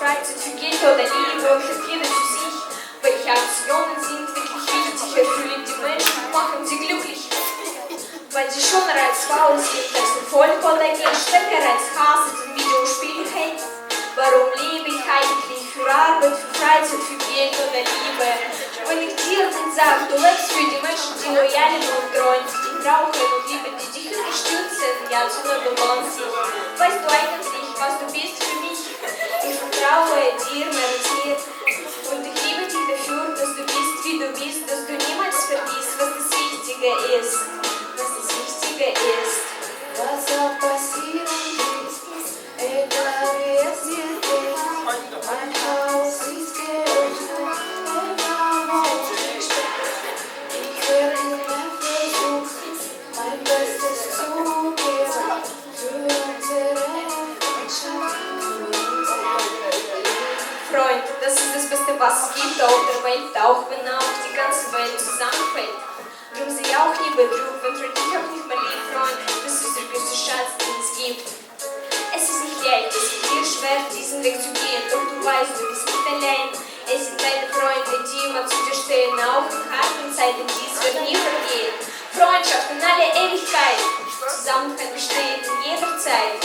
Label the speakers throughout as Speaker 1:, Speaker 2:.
Speaker 1: Freizeit, für Geld oder Liebe hört jeder für sich. Welche Aktionen sind wirklich wichtig, erfüllen die Menschen, machen sie glücklich. Weil sie schon reizvoll sind, als Erfolg oder Geld, stärker als Hass in Videospielen hate. Warum lebe ich eigentlich für Arbeit, für Freizeit, für Geld oder Liebe? Wenn ich dir dann sage, du lebst für die Menschen, die loyal und treu, die brauchen und lieben, die dich unterstützen, ja zu einer Balance. Weißt du eigentlich, was du bist für mich? Ich vertraue dir mehr als je. Und ich liebe dich dafür, dass du bist, wie du bist, dass du niemals vergisst, was das Wichtige ist. Was das Wichtige ist.
Speaker 2: Was auch passieren wird, egal wie es dir geht. Mein Haus ist geöffnet, egal wo ich stehe. Ich werde immer versuchen, mein Bestes zu geben. Für unsere Freundschaft, für unsere Liebe.
Speaker 1: Freund, das ist das Beste, was es gibt auf der Welt, auch wenn auch die ganze Welt zusammenfällt. Drum sei auch nie betrübt, wenn du dich auch nicht mehr lieb, Freund, das ist der größte Schatz, den es gibt. Es ist nicht leicht, es ist dir schwer, diesen Weg zu gehen, doch du weißt, du bist nicht allein. Es sind deine Freunde, die immer zu dir stehen, auch in harten Zeiten, dies wird nie vergehen. Freundschaft in alle Ewigkeit, Zusammenhalt besteht in jeder Zeit.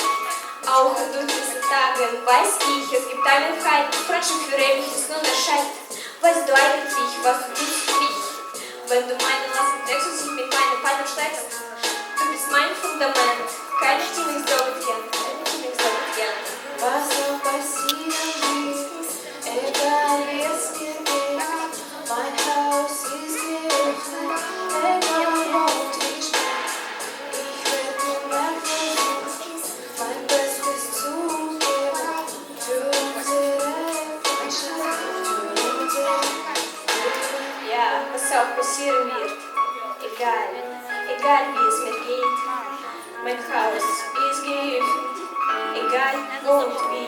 Speaker 1: Auch in dunkelsten Tagen weiß ich, es gibt Einigkeit, Freundschaft für ewig ist nun erscheint. Weißt du eigentlich, was du tust für mich? Wenn du meine Lasten trägst und dich mit meinem Partner steigst, du bist mein Fundament, keine Stimme ist so gern, keine Stimme ist so gern.
Speaker 2: Was auch passieren wird, egal wie es mir geht. Mein Haus ist geöffnet, egal wo ich stehe. Ich werde immer versuchen, mein Bestes zu geben. Für unsere Freundschaft, für unsere Liebe.
Speaker 1: Ja, was auch passieren wird, egal wie es mir geht. Mein Haus ist geöffnet, egal wo und wie.